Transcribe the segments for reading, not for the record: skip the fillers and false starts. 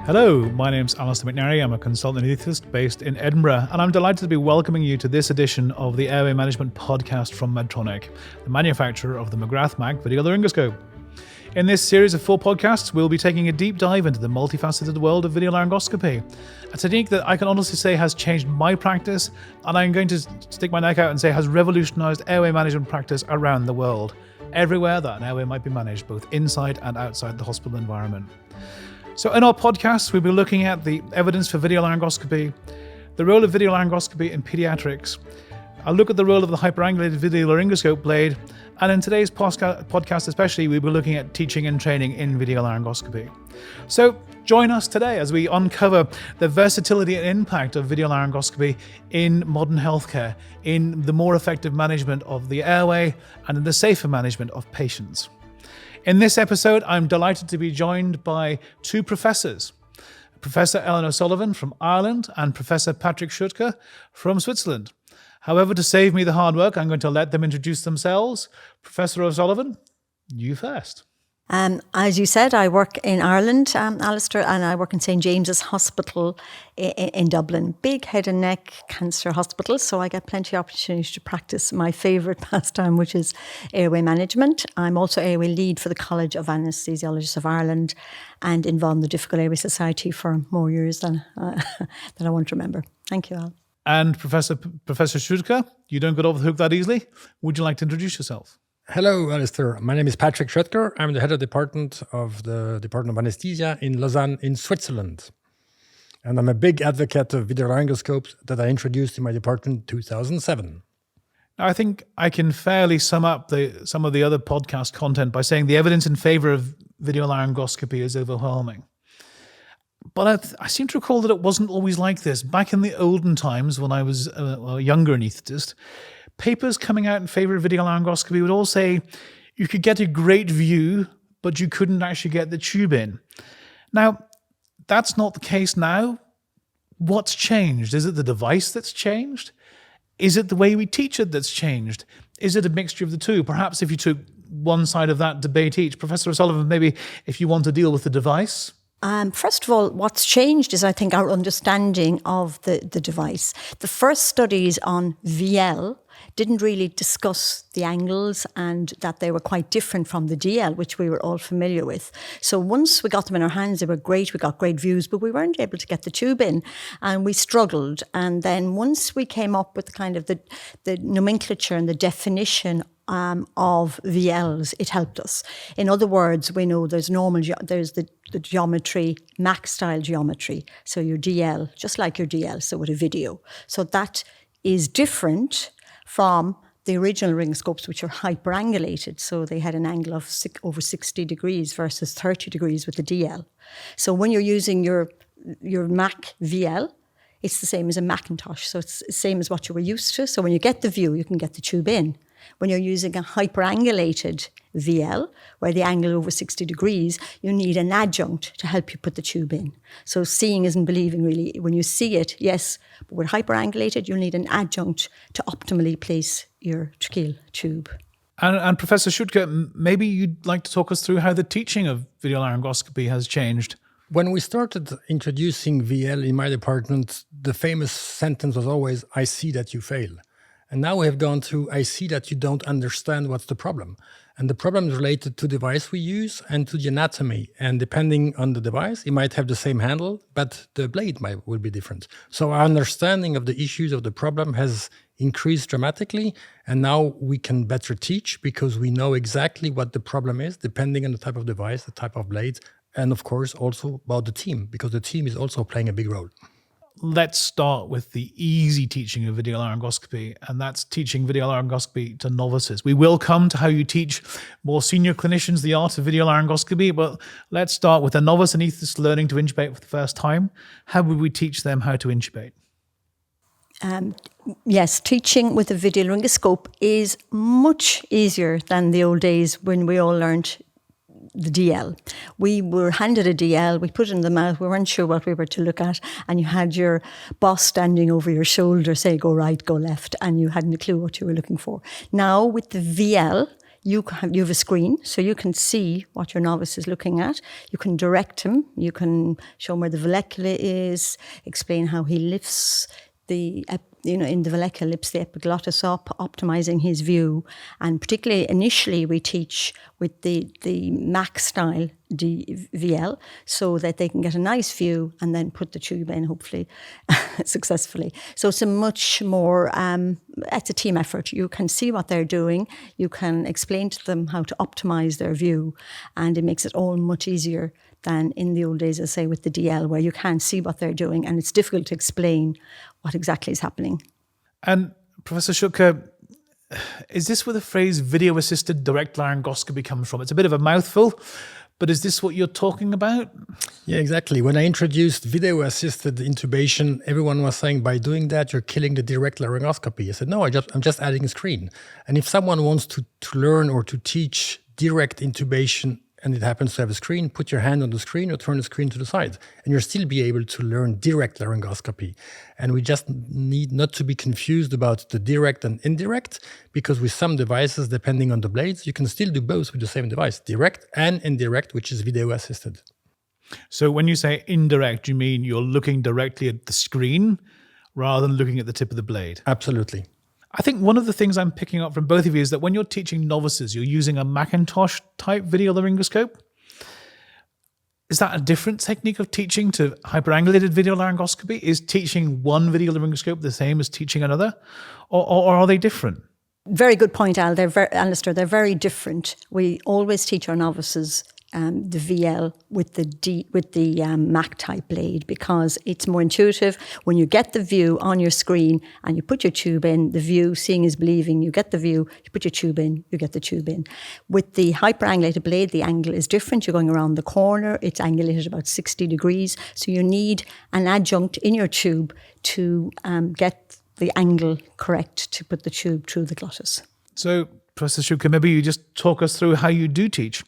Hello, my name's Alistair McNarry. I'm a consultant anaesthetist based in Edinburgh, and I'm delighted to be welcoming you to this edition of the Airway Management Podcast from Medtronic, the manufacturer of the McGrath Mag video laryngoscope. In this series of 4 podcasts, we'll be taking a deep dive into the multifaceted world of video laryngoscopy, a technique that I can honestly say has changed my practice, and I'm going to stick my neck out and say has revolutionized airway management practice around the world, everywhere that an airway might be managed, both inside and outside the hospital environment. So in our podcast, we'll be looking at the evidence for video laryngoscopy, the role of video laryngoscopy in pediatrics. I'll look at the role of the hyperangulated video laryngoscope blade, and in today's podcast especially, we'll be looking at teaching and training in video laryngoscopy. So join us today as we uncover the versatility and impact of video laryngoscopy in modern healthcare, in the more effective management of the airway, and in the safer management of patients. In this episode, I'm delighted to be joined by 2 professors, Professor Ellen O'Sullivan from Ireland and Professor Patrick Schoettker from Switzerland. However, to save me the hard work, I'm going to let them introduce themselves. Professor O'Sullivan, you first. As you said, I work in Ireland, Alistair, and I work in St. James's Hospital in Dublin. Big head and neck cancer hospital, so I get plenty of opportunity to practice my favourite pastime, which is airway management. I'm also airway lead for the College of Anaesthesiologists of Ireland and involved in the Difficult Airway Society for more years than I want to remember. Thank you, Al. And Professor Schoettker, you don't get off the hook that easily. Would you like to introduce yourself? Hello, Alistair. My name is Patrick Schoettker. I'm the head of department of the Department of Anesthesia in Lausanne in Switzerland. And I'm a big advocate of video laryngoscopes that I introduced in my department in 2007. Now, I think I can fairly sum up some of the other podcast content by saying the evidence in favor of video laryngoscopy is overwhelming. But I seem to recall that it wasn't always like this. Back in the olden times when I was a younger anaesthetist, papers coming out in favor of video laryngoscopy would all say you could get a great view, but you couldn't actually get the tube in. Now, that's not the case now. What's changed? Is it the device that's changed? Is it the way we teach it that's changed? Is it a mixture of the two? Perhaps if you took one side of that debate each. Professor O'Sullivan, maybe if you want to deal with the device. First of all, what's changed is, I think, our understanding of the device. The first studies on VL didn't really discuss the angles and that they were quite different from the DL, which we were all familiar with. So once we got them in our hands, they were great. We got great views, but we weren't able to get the tube in, and we struggled. And then once we came up with kind of the nomenclature and the definition of VLs, it helped us. In other words, we know there's the geometry, Mac style geometry. So your DL, just like your DL, so with a video. So that is different from the original laryngoscopes, which are hyperangulated. So they had an angle of over 60 degrees versus 30 degrees with the DL. So when you're using your Mac VL, it's the same as a Macintosh. So it's the same as what you were used to. So when you get the view, you can get the tube in. When you're using a hyperangulated VL, where the angle over 60 degrees, you need an adjunct to help you put the tube in. So seeing isn't believing, really. When you see it, yes, but with hyperangulated, you'll need an adjunct to optimally place your tracheal tube. And Professor Schoettker, maybe you'd like to talk us through how the teaching of video laryngoscopy has changed. When we started introducing VL in my department, the famous sentence was always, "I see that you fail." And now we have gone to, "I see that you don't understand what's the problem." And the problem is related to the device we use and to the anatomy. And depending on the device, it might have the same handle, but the blade will be different. So our understanding of the issues of the problem has increased dramatically. And now we can better teach because we know exactly what the problem is, depending on the type of device, the type of blade, and of course also about the team, because the team is also playing a big role. Let's start with the easy teaching of video laryngoscopy, and that's teaching video laryngoscopy to novices. We will come to how you teach more senior clinicians the art of video laryngoscopy, but let's start with a novice anaesthetist learning to intubate for the first time. How would we teach them how to intubate? Yes, teaching with a video laryngoscope is much easier than the old days when we all learned the DL. We were handed a DL, we put it in the mouth, we weren't sure what we were to look at, and you had your boss standing over your shoulder say, go right, go left, and you hadn't a clue what you were looking for. Now with the VL, you have a screen, so you can see what your novice is looking at. You can direct him. You can show him where the vallecula is, explain how he lifts in the vallecula, lifts the epiglottis up, optimizing his view. And particularly initially, we teach with the Mac style VL so that they can get a nice view and then put the tube in, hopefully successfully. So it's a much more, it's a team effort. You can see what they're doing. You can explain to them how to optimize their view, and it makes it all much easier than in the old days, I say, with the DL, where you can't see what they're doing and it's difficult to explain what exactly is happening. And Professor Schoettker, is this where the phrase video-assisted direct laryngoscopy comes from? It's a bit of a mouthful, but is this what you're talking about? Yeah, exactly. When I introduced video-assisted intubation, everyone was saying, by doing that, you're killing the direct laryngoscopy. I said, no, I'm just adding a screen. And if someone wants to learn or to teach direct intubation, and it happens to have a screen, put your hand on the screen or turn the screen to the side, and you'll still be able to learn direct laryngoscopy. And we just need not to be confused about the direct and indirect, because with some devices, depending on the blades, you can still do both with the same device, direct and indirect, which is video assisted. So when you say indirect, you mean you're looking directly at the screen rather than looking at the tip of the blade? Absolutely. I think one of the things I'm picking up from both of you is that when you're teaching novices, you're using a Macintosh type video laryngoscope. Is that a different technique of teaching to hyperangulated video laryngoscopy? Is teaching one video laryngoscope the same as teaching another? Or are they different? Very good point, Al. Alistair, they're very different. We always teach our novices the VL with the Mac type blade, because it's more intuitive. When you get the view on your screen and you put your tube in, the view, seeing is believing, you get the view, you put your tube in, you get the tube in. With the hyperangulated blade, the angle is different. You're going around the corner. It's angulated about 60 degrees. So you need an adjunct in your tube to get the angle correct to put the tube through the glottis. So, Professor Schoettker, maybe you just talk us through how you do teach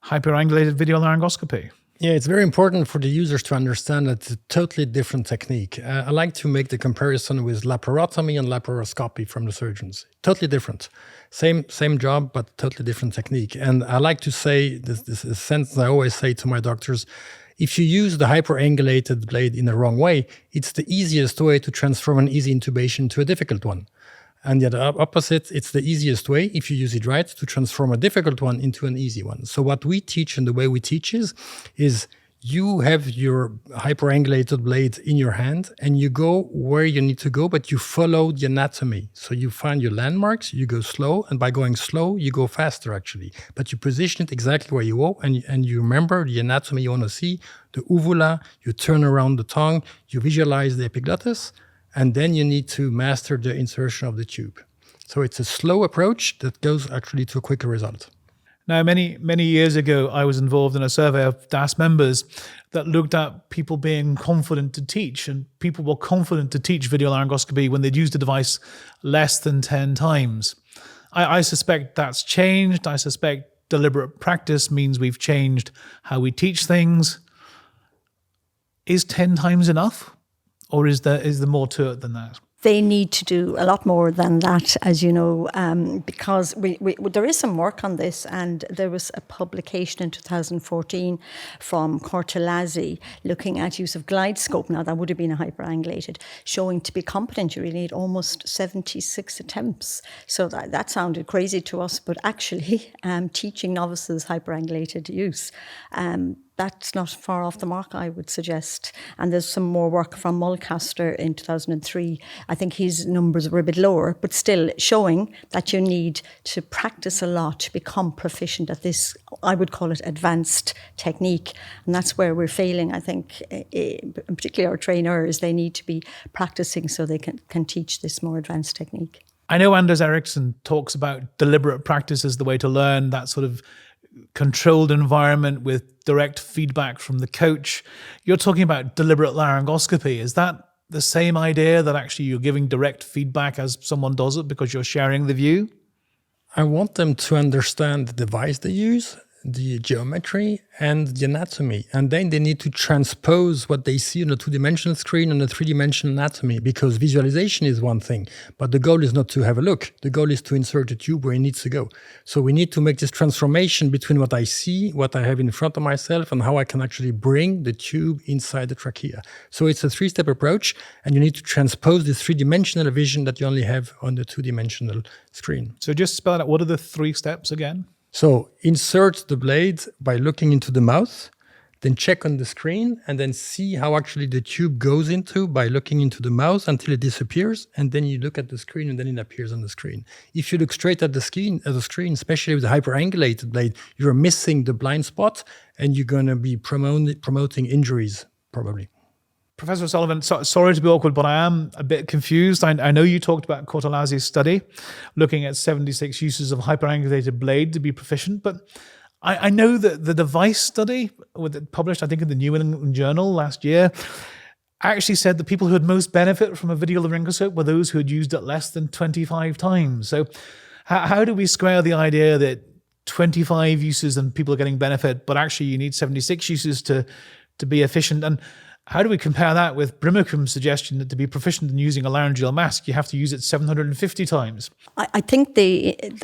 hyperangulated video laryngoscopy. Yeah, it's very important for the users to understand that it's a totally different technique. I like to make the comparison with laparotomy and laparoscopy from the surgeons. Totally different. Same job, but totally different technique. And I like to say, this is a sentence I always say to my doctors, if you use the hyperangulated blade in the wrong way, it's the easiest way to transform an easy intubation to a difficult one. And the opposite, it's the easiest way, if you use it right, to transform a difficult one into an easy one. So what we teach and the way we teach is you have your hyperangulated blade in your hand and you go where you need to go, but you follow the anatomy. So you find your landmarks, you go slow, and by going slow, you go faster actually. But you position it exactly where you go, and you remember the anatomy you want to see, the uvula, you turn around the tongue, you visualize the epiglottis, and then you need to master the insertion of the tube. So it's a slow approach that goes actually to a quicker result. Now, many years ago, I was involved in a survey of DAS members that looked at people being confident to teach, and people were confident to teach video laryngoscopy when they'd used the device less than 10 times. I suspect that's changed. I suspect deliberate practice means we've changed how we teach things. Is 10 times enough? Or is there more to it than that? They need to do a lot more than that, as you know, because there is some work on this, and there was a publication in 2014 from Cortelazzi looking at use of glide scope. Now, that would have been a hyperangulated, showing to be competent, you really need almost 76 attempts. So that sounded crazy to us, but actually teaching novices hyperangulated use, that's not far off the mark, I would suggest. And there's some more work from Mulcaster in 2003. I think his numbers were a bit lower, but still showing that you need to practice a lot to become proficient at this, I would call it advanced technique. And that's where we're failing, I think, particularly our trainers. They need to be practicing so they can teach this more advanced technique. I know Anders Ericsson talks about deliberate practice as the way to learn, that sort of controlled environment with direct feedback from the coach. You're talking about deliberate laryngoscopy. Is that the same idea, that actually you're giving direct feedback as someone does it because you're sharing the view? I want them to understand the device they use. the geometry and the anatomy. And then they need to transpose what they see on a two-dimensional screen on a three-dimensional anatomy, because visualization is one thing, but the goal is not to have a look. The goal is to insert a tube where it needs to go. So we need to make this transformation between what I see, what I have in front of myself, and how I can actually bring the tube inside the trachea. So it's a three-step approach, and you need to transpose this three-dimensional vision that you only have on the two-dimensional screen. So just spell out, what are the 3 steps again? So insert the blade by looking into the mouth, then check on the screen, and then see how actually the tube goes into by looking into the mouth until it disappears, and then you look at the screen and then it appears on the screen. If you look straight at the screen, especially with a hyperangulated blade, you're missing the blind spot and you're going to be promoting injuries, probably. Professor Sullivan, sorry to be awkward, but I am a bit confused. I know you talked about Cortellazzi's study, looking at 76 uses of hyperangulated blade to be proficient, but I know that the device study published, I think, in the New England Journal last year, actually said the people who had most benefit from a video laryngoscope were those who had used it less than 25 times. So how do we square the idea that 25 uses and people are getting benefit, but actually you need 76 uses to be efficient? And how do we compare that with Brimacombe's suggestion that to be proficient in using a laryngeal mask, you have to use it 750 times? I think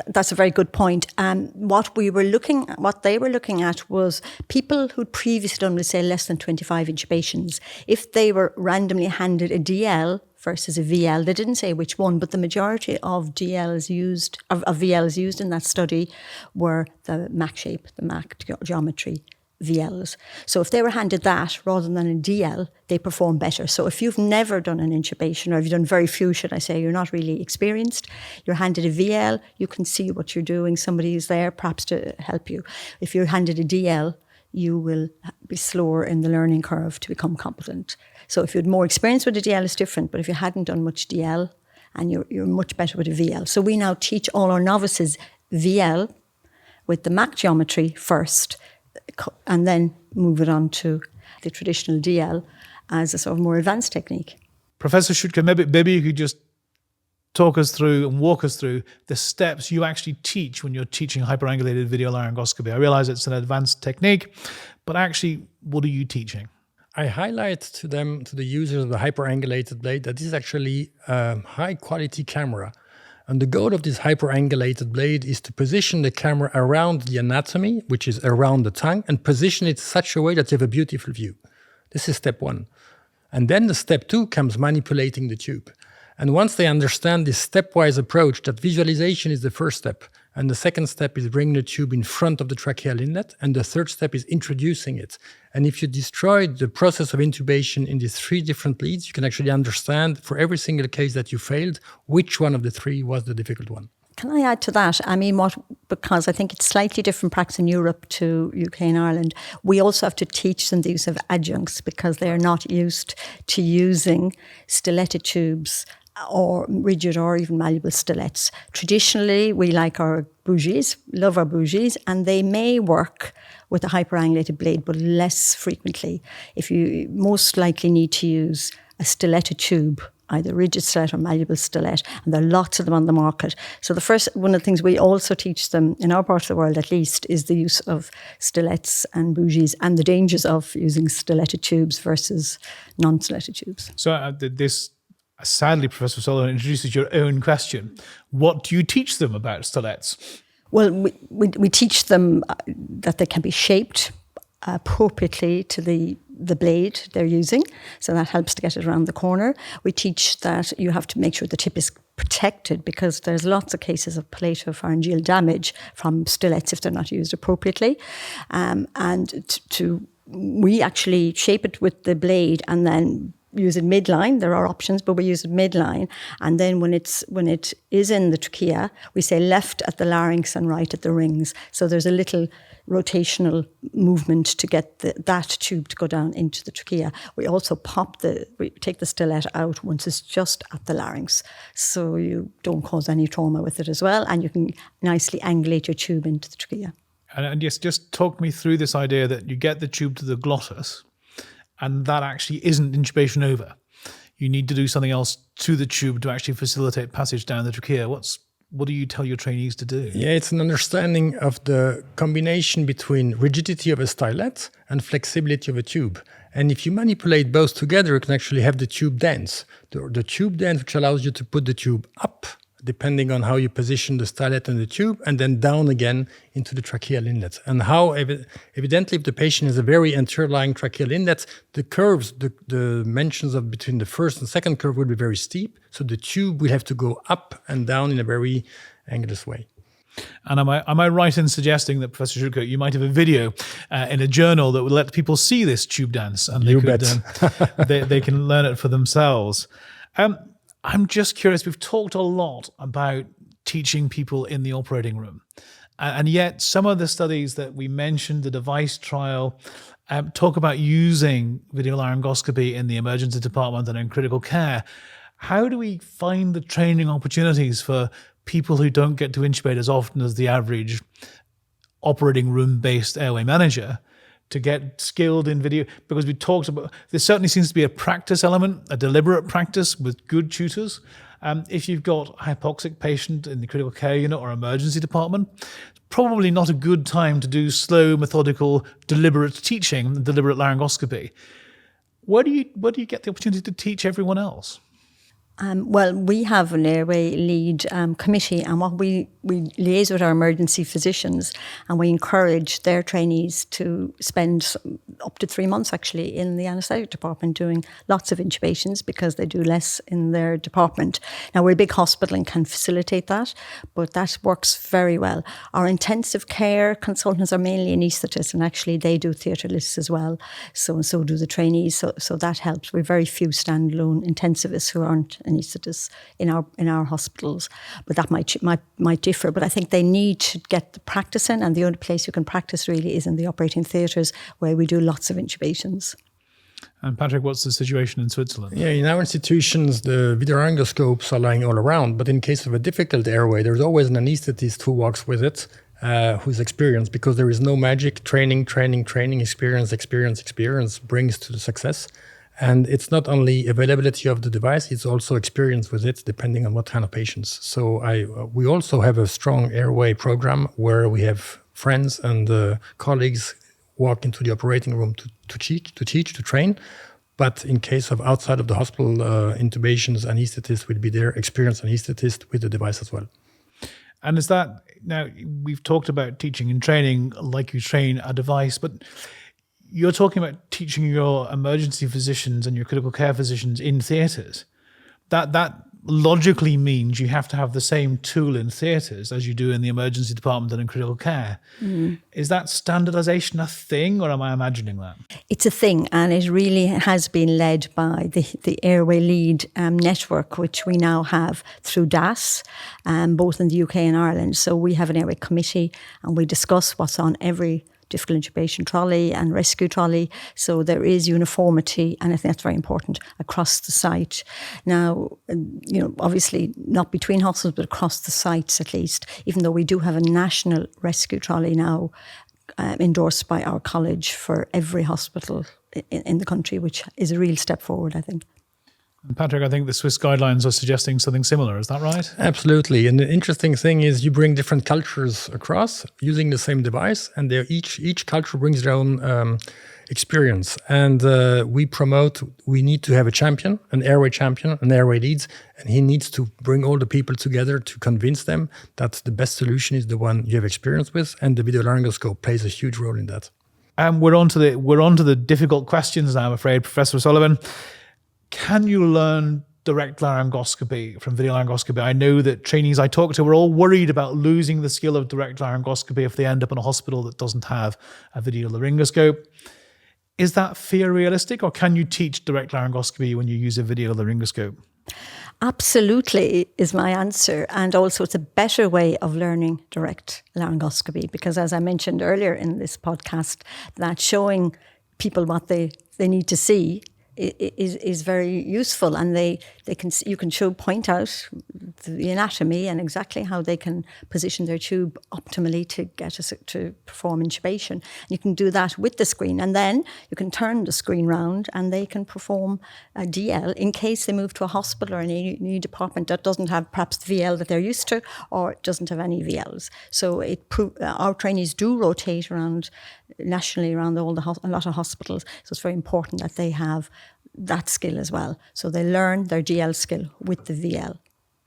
that's a very good point. What they were looking at was people who'd previously done, let's say, less than 25 intubations. If they were randomly handed a DL versus a VL, they didn't say which one, but the majority of VLs used in that study were the MAC shape, the MAC geometry VLs. So if they were handed that rather than a DL, they perform better. So if you've never done an intubation, or if you've done very few, should I say, you're not really experienced, you're handed a VL, you can see what you're doing. Somebody is there perhaps to help you. If you're handed a DL, you will be slower in the learning curve to become competent. So if you had more experience with a DL, it's different. But if you hadn't done much DL, and you're much better with a VL. So we now teach all our novices VL with the MAC geometry first, and then move it on to the traditional DL as a sort of more advanced technique. Professor Schoettker, maybe you could just talk us through and walk us through the steps you actually teach when you're teaching hyperangulated video laryngoscopy. I realize it's an advanced technique, but actually, what are you teaching? I highlight to the users of the hyperangulated blade, that this is actually a high-quality camera. And the goal of this hyperangulated blade is to position the camera around the anatomy, which is around the tongue, and position it such a way that you have a beautiful view. This is step 1. And then the step 2 comes manipulating the tube. And once they understand this stepwise approach, that visualization is the first step, and the second step is bringing the tube in front of the tracheal inlet, and the third step is introducing it. And if you destroy the process of intubation in these 3 different leads, you can actually understand for every single case that you failed, which one of the 3 was the difficult one. Can I add to that? I mean, because I think it's slightly different practice in Europe to UK and Ireland. We also have to teach them the use of adjuncts, because they're not used to using stiletto tubes or rigid or even malleable stilets. Traditionally, we like our bougies, love our bougies, and they may work with a hyperangulated blade, but less frequently. If you most likely need to use a stiletto tube, either rigid stilet or malleable stilet, and there are lots of them on the market. So one of the things we also teach them, in our part of the world at least, is the use of stilets and bougies and the dangers of using stiletto tubes versus non-stiletto tubes. So sadly, Professor Sullivan introduces your own question. What do you teach them about stilets? Well, we teach them that they can be shaped appropriately to the blade they're using. So that helps to get it around the corner. We teach that you have to make sure the tip is protected, because there's lots of cases of palatopharyngeal damage from stilets if they're not used appropriately. We actually shape it with the blade and then use it midline. There are options, but we use it midline. And then when it is in the trachea, we say left at the larynx and right at the rings. So there's a little rotational movement to get that tube to go down into the trachea. We also we take the stilet out once it's just at the larynx, so you don't cause any trauma with it as well, and you can nicely angulate your tube into the trachea. And yes, just talk me through this idea that you get the tube to the glottis, and that actually isn't intubation over. You need to do something else to the tube to actually facilitate passage down the trachea. what do you tell your trainees to do? Yeah, it's an understanding of the combination between rigidity of a stylet and flexibility of a tube. And if you manipulate both together, you can actually have the tube dance. The tube dance, which allows you to put the tube up, depending on how you position the stylet and the tube, and then down again into the tracheal inlet. And how, evidently, if the patient has a very anterior-lying tracheal inlet, the curves, the dimensions of between the first and second curve will be very steep. So the tube will have to go up and down in a very angular way. And am I right in suggesting that, Professor Schoettker, you might have a video in a journal that would let people see this tube dance, and they can learn it for themselves? I'm just curious. We've talked a lot about teaching people in the operating room, and yet some of the studies that we mentioned, the device trial, talk about using video laryngoscopy in the emergency department and in critical care. How do we find the training opportunities for people who don't get to intubate as often as the average operating room-based airway manager to get skilled in video? Because we talked about, there certainly seems to be a practice element, a deliberate practice with good tutors. If you've got a hypoxic patient in the critical care unit or emergency department, it's probably not a good time to do slow, methodical, deliberate teaching, deliberate laryngoscopy. Where do you get the opportunity to teach everyone else? Well, we have an airway lead committee, and what we liaise with our emergency physicians, and we encourage their trainees to spend up to 3 months actually in the anaesthetic department doing lots of intubations, because they do less in their department. Now, we're a big hospital and can facilitate that, but that works very well. Our intensive care consultants are mainly anaesthetists, and actually they do theatralists as well. So do the trainees. So that helps. We're very few standalone intensivists who aren't anaesthetists in our hospitals, but that might differ. But I think they need to get the practice in, and the only place you can practice really is in the operating theatres, where we do lots of intubations. And Patrick, what's the situation in Switzerland? Yeah, in our institutions, the video laryngoscopes are lying all around, but in case of a difficult airway, there's always an anaesthetist who walks with it, who's experienced, because there is no magic. Training, experience brings to the success. And it's not only availability of the device, it's also experience with it, depending on what kind of patients. So we also have a strong airway program where we have friends and colleagues walk into the operating room to teach, to train. But in case of outside of the hospital intubations, anesthetists will be there, experienced anesthetist with the device as well. And is that, now we've talked about teaching and training like you train a device, but you're talking about teaching your emergency physicians and your critical care physicians in theatres. That logically means you have to have the same tool in theatres as you do in the emergency department and in critical care. Is that standardization a thing, or am I imagining that? It's a thing, and it really has been led by the Airway Lead network, which we now have through DAS, both in the UK and Ireland. So we have an airway committee, and we discuss what's on every difficult intubation trolley and rescue trolley. So there is uniformity, and I think that's very important across the site. Now, obviously not between hospitals, but across the sites at least, even though we do have a national rescue trolley now endorsed by our college for every hospital in the country, which is a real step forward, I think. And Patrick, I think the Swiss guidelines are suggesting something similar. Is that right? Absolutely. And the interesting thing is you bring different cultures across using the same device, and each culture brings their own experience. And we need to have a champion, an airway leads, and he needs to bring all the people together to convince them that the best solution is the one you have experience with, and the video laryngoscope plays a huge role in that. We're on to the difficult questions now, I'm afraid, Professor Sullivan. Can you learn direct laryngoscopy from video laryngoscopy? I know that trainees I talk to are all worried about losing the skill of direct laryngoscopy if they end up in a hospital that doesn't have a video laryngoscope. Is that fear realistic, or can you teach direct laryngoscopy when you use a video laryngoscope? Absolutely is my answer. And also it's a better way of learning direct laryngoscopy, because as I mentioned earlier in this podcast, that showing people what they need to see is very useful, and you can point out the anatomy and exactly how they can position their tube optimally to get us to perform intubation. And you can do that with the screen, and then you can turn the screen round and they can perform a DL in case they move to a hospital or an A&E department that doesn't have perhaps the VL that they're used to, or doesn't have any VLs. So our trainees do rotate around nationally around a lot of hospitals. So it's very important that they have that skill as well. So they learn their DL skill with the VL.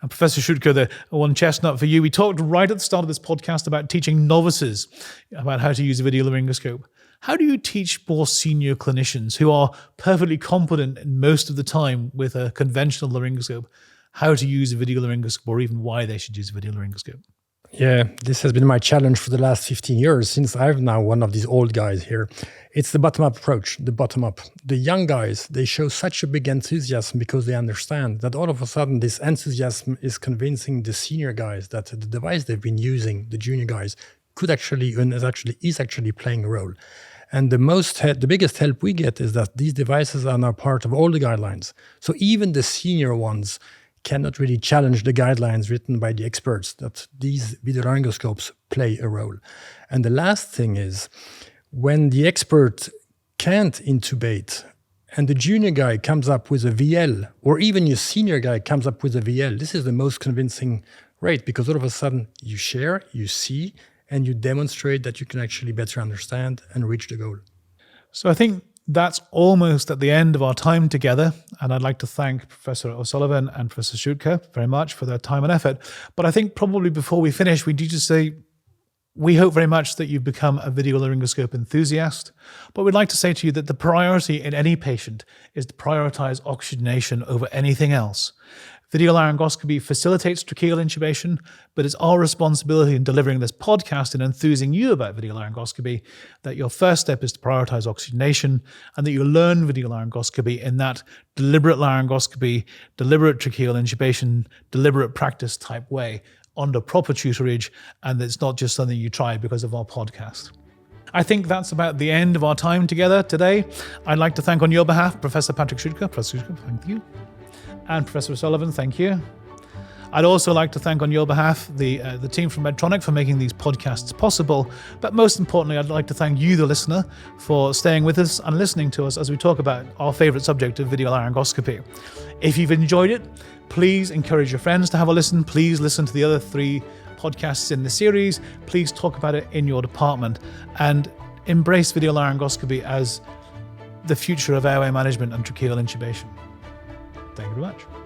And Professor Schoettker, the one chestnut for you. We talked right at the start of this podcast about teaching novices about how to use a video laryngoscope. How do you teach more senior clinicians who are perfectly competent most of the time with a conventional laryngoscope how to use a video laryngoscope, or even why they should use a video laryngoscope? Yeah, this has been my challenge for the last 15 years, since I'm now one of these old guys here. It's the bottom-up approach, the bottom-up. The young guys, they show such a big enthusiasm because they understand that all of a sudden this enthusiasm is convincing the senior guys that the device they've been using, the junior guys, is actually playing a role. And the biggest help we get is that these devices are now part of all the guidelines. So even the senior ones cannot really challenge the guidelines written by the experts that these video laryngoscopes play a role. And the last thing is, when the expert can't intubate and the junior guy comes up with a VL, or even your senior guy comes up with a VL, this is the most convincing rate, because all of a sudden you share, you see, and you demonstrate that you can actually better understand and reach the goal. So I think that's almost at the end of our time together, and I'd like to thank Professor O'Sullivan and Professor Schoettker very much for their time and effort. But I think probably before we finish, we need to say we hope very much that you've become a video laryngoscope enthusiast, but we'd like to say to you that the priority in any patient is to prioritize oxygenation over anything else. Video laryngoscopy facilitates tracheal intubation, but it's our responsibility in delivering this podcast and enthusing you about video laryngoscopy that your first step is to prioritize oxygenation, and that you learn video laryngoscopy in that deliberate laryngoscopy, deliberate tracheal intubation, deliberate practice type way under proper tutorage, and it's not just something you try because of our podcast. I think that's about the end of our time together today. I'd like to thank on your behalf Professor Patrick Schoettker. Professor Schoettker, thank you. And Professor O'Sullivan, thank you. I'd also like to thank on your behalf the team from Medtronic for making these podcasts possible. But most importantly, I'd like to thank you, the listener, for staying with us and listening to us as we talk about our favorite subject of video laryngoscopy. If you've enjoyed it, please encourage your friends to have a listen. Please listen to the other 3 podcasts in the series. Please talk about it in your department and embrace video laryngoscopy as the future of airway management and tracheal intubation. Thank you very much.